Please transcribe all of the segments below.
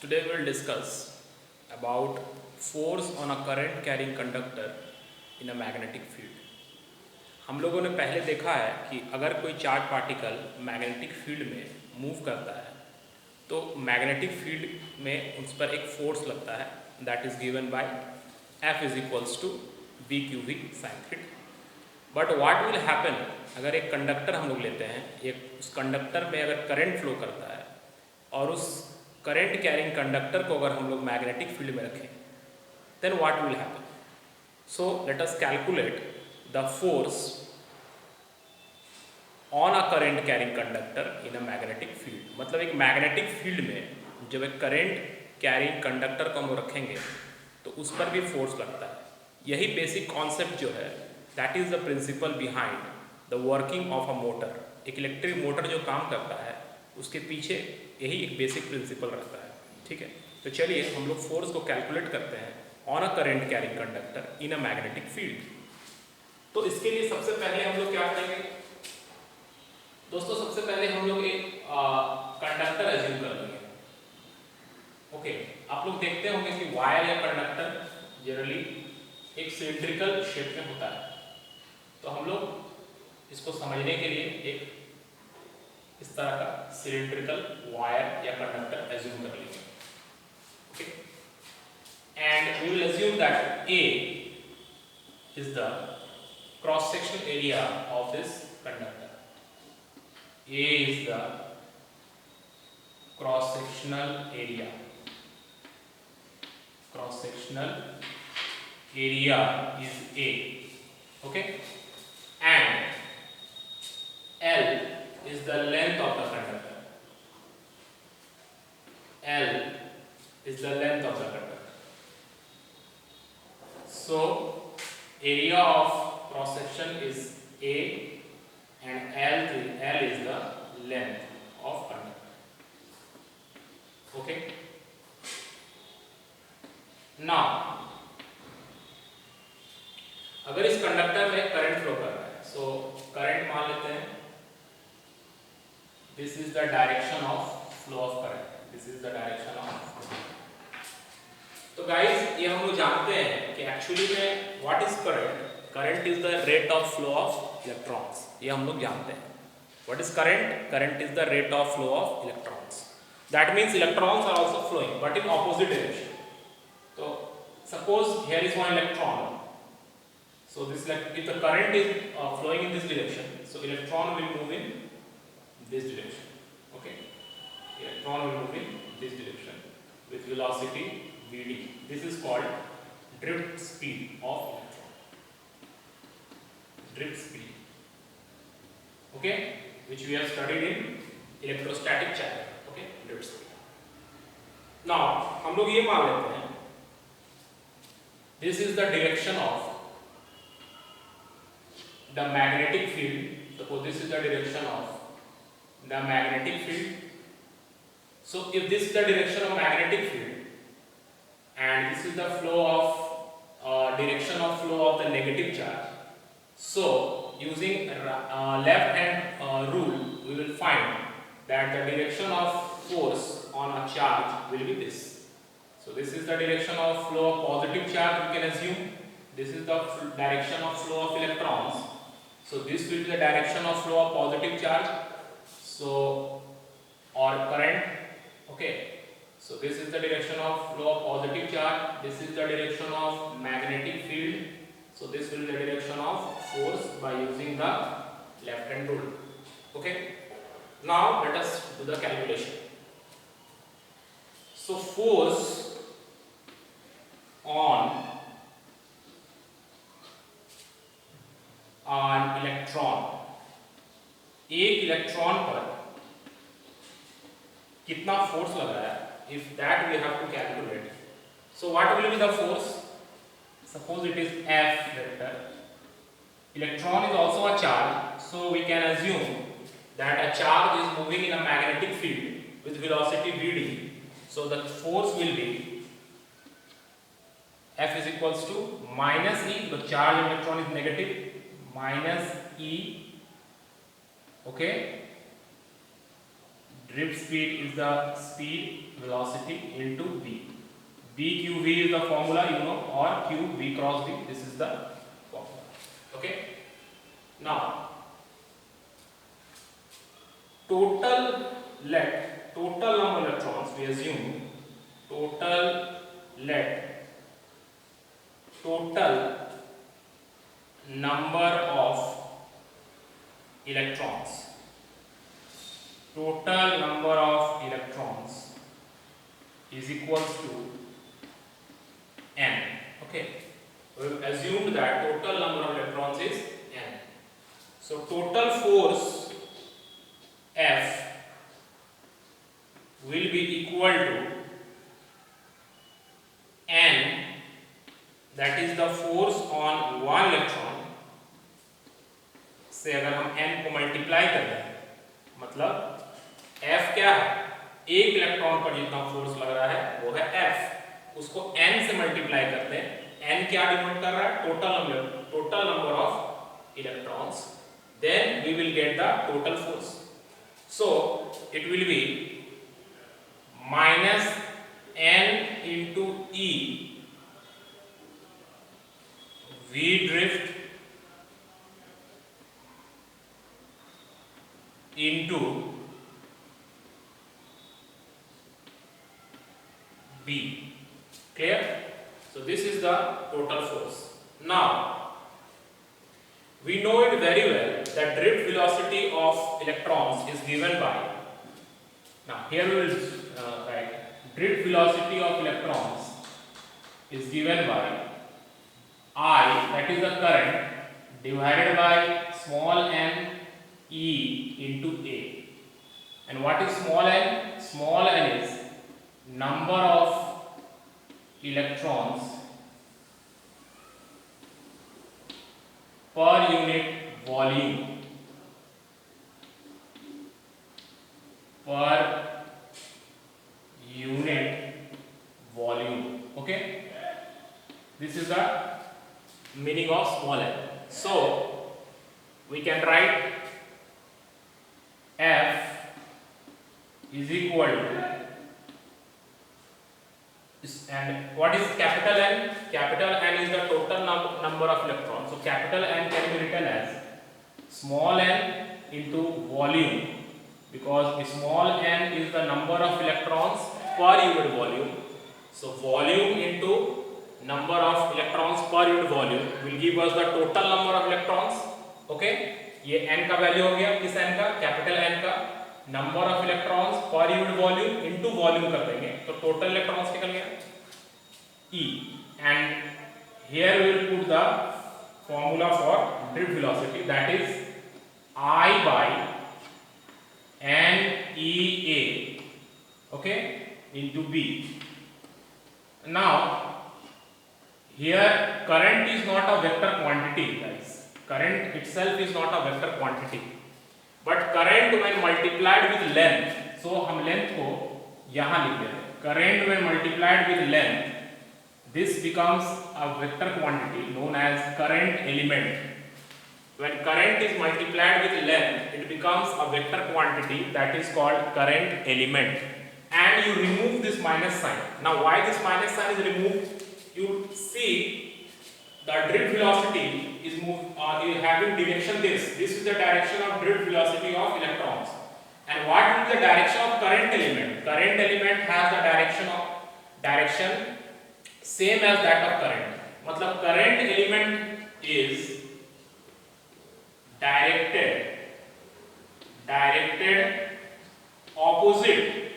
Today we will discuss about force on a current carrying conductor in a magnetic field. हम लोगों ने पहले देखा है कि अगर कोई चार्ज पार्टिकल मैग्नेटिक फील्ड में मूव करता है तो मैग्नेटिक फील्ड में उस पर एक फोर्स लगता है that is given by F is equals to B Q V sine theta. But what will happen अगर एक कंडक्टर हम लोग लेते हैं, एक उस कंडक्टर में अगर करंट फ्लो करता है और उस करंट कैरिंग कंडक्टर को अगर हम लोग मैग्नेटिक फील्ड में रखें then what will happen. So let us calculate the force on a current carrying conductor in a magnetic field. मतलब एक मैग्नेटिक फील्ड में जब एक करंट कैरिंग कंडक्टर को हम रखेंगे तो उस पर भी फोर्स लगता है. यही बेसिक कॉन्सेप्ट जो है that is the principle behind the working of a motor. एक इलेक्ट्रिक मोटर जो काम करता है उसके पीछे यही एक बेसिक प्रिंसिपल रहता है. ठीक है, तो चलिए हम लोग फोर्स को कैलकुलेट करते हैं on a current carrying conductor in a magnetic field. तो इसके लिए सबसे पहले हम लोग क्या करेंगे दोस्तों, सबसे पहले हम लोग एक कंडक्टर एज्यूम कर लेंगे. ओके, आप लोग देखते होंगे कि वायर या कंडक्टर जनरली एक सिलिंड्रिकल शेप में होता है. तो हम लोग इसको समझने के लिए एक इस तरह का सिलिंड्रिकल वायर या कंडक्टर एज्यूम कर लेंगे. Okay, and we will assume that A is the cross sectional area of this conductor. A is the cross sectional area. Cross sectional area is A. Okay, and L is the length of the conductor. L is the length of the conductor. So area of cross section is A and L is the length of conductor. Okay, now अगर इस conductor में current flow कर रहा है, so current मान लेते हैं this is the direction of flow of current. This is the direction of. तो गाइस ये हम लोग जानते हैं कि एक्चुअली में what is current. Current is the rate of flow of electrons. ये हम लोग जानते हैं. What is current. Current is the rate of flow of electrons. That means electrons are also flowing but in opposite direction. तो suppose here is one electron. So this, like, if the current is flowing in this direction, so electron will move in this direction. Okay, electron will move in this direction with velocity vd. This is called drift speed of electron. Drift speed. Okay, which we have studied in electrostatic chapter. Okay, drift speed. Now हम लोग ये मान लेते हैं this is the direction of the magnetic field. Suppose this is the direction of the magnetic field. So if this is the direction of magnetic field and this is the flow of direction of flow of the negative charge, so using left hand rule we will find that the direction of force on a charge will be this. So this is the direction of flow of positive charge. We can assume this is the direction of flow of electrons. So this will be the direction of flow of positive charge. So or current. Okay. So this is the direction of flow of positive charge. This is the direction of magnetic field. So this will be the direction of force by using the left hand rule. Okay. Now let us do the calculation. So force on electron, एक electron पर कितना force लग रहा है, if that we have to calculate. So what will be the force. Suppose it is F vector. Electron is also a charge, so we can assume that a charge is moving in a magnetic field with velocity vd. So the force will be F is equals to minus E. The charge electron is negative. Minus E, okay, Drift speed is the speed velocity into v. VQV is the formula, you know, or Q V cross V. This is the formula. Okay. Now, total number of electrons, we assume total number of electrons. Total number of electrons is equals to n. Okay, we have assumed that total number of electrons is n. So total force F will be equal to n, that is the force on one electron. से अगर हम n को multiply कर दें, मतलब F क्या है, एक इलेक्ट्रॉन पर जितना फोर्स लग रहा है वो है F, उसको n से मल्टीप्लाई करते हैं, n क्या डिनोट कर रहा है, total number of electrons, then we will get the total force. So it will be minus n into E V drift into B. Clear? So this is the total force. Now we know it very well that drift velocity of electrons is given by, now here we will write drift velocity of electrons is given by I, that is the current, divided by small n E into A. And what is small n? Small n is number of electrons per unit volume. Per unit volume. Okay? This is the meaning of small n. So we can write F is equal to, and what is capital N? Capital N is the total number of electrons. So capital N can be written as small n into volume, because small n is the number of electrons per unit volume. So volume into number of electrons per unit volume will give us the total number of electrons. Okay, ये n का value हो गया, किस n का, capital N का, number of electrons per unit volume into volume कर देंगे तो टोटल इलेक्ट्रॉन्स निकल गया E, and here we will put the formula for drift velocity, that is I by NEA, okay, into B. Now here current is not a vector quantity, guys. Current itself is not a vector quantity, but current when multiplied with length, so हम length को यहाँ लिख देते हैं, current when multiplied with length, this becomes a vector quantity known as current element. When current is multiplied with length, it becomes a vector quantity that is called current element, and you remove this minus sign. Now why this minus sign is removed? You see the drift velocity is having direction this is the direction of drift velocity of electrons, and what is the direction of current element? Current element has the direction same as that of current. मतलब current element is directed opposite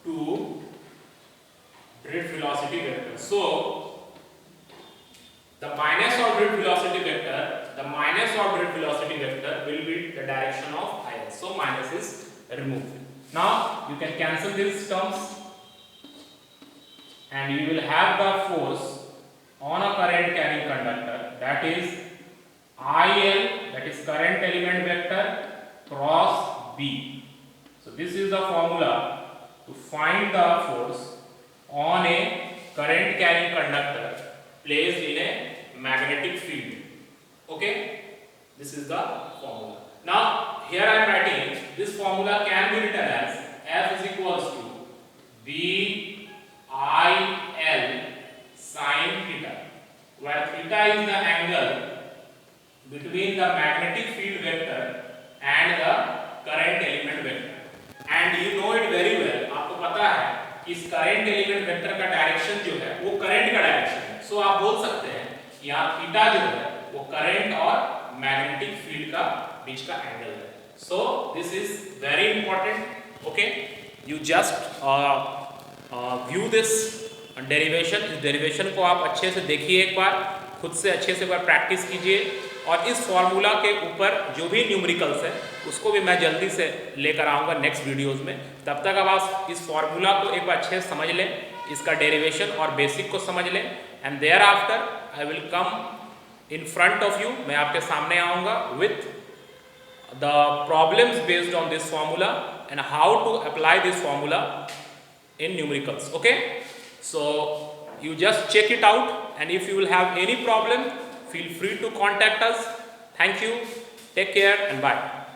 to drift velocity vector. So the minus of drift velocity vector will be the direction of ion. So minus is removed. Now you can cancel these terms and you will have the force on a current carrying conductor, that is IL, that is current element vector cross B. So this is the formula to find the force on a current carrying conductor placed in a magnetic field. Okay. This is the formula. Now here I am writing this formula can be written as F is equals to B I L sin theta, where theta is the angle between the magnetic field vector and the current element vector. And you know it very well, आपको पता है कि इस current element vector का direction जो है वो current का डायरेक्शन है. सो आप बोल सकते हैं कि यहाँ थीटा जो है वो current और magnetic field का बीच का एंगल है. So this is very important. Okay, you just view this derivation. इस डेरिवेशन को आप अच्छे से देखिए, एक बार खुद से अच्छे से एक बार प्रैक्टिस कीजिए. और इस फॉर्मूला के ऊपर जो भी न्यूमेरिकल्स है उसको भी मैं जल्दी से लेकर आऊँगा नेक्स्ट वीडियोज़ में. तब तक अब आप इस फॉर्मूला को एक बार अच्छे से समझ लें, इसका डेरिवेशन और बेसिक को समझ लें. And thereafter I will come in front of you. मैं आपके सामने आऊँगा with the problems based on this formula and how to apply this formula in numericals. Okay, so you just check it out, and if you will have any problem, feel free to contact us. Thank you, take care, and bye.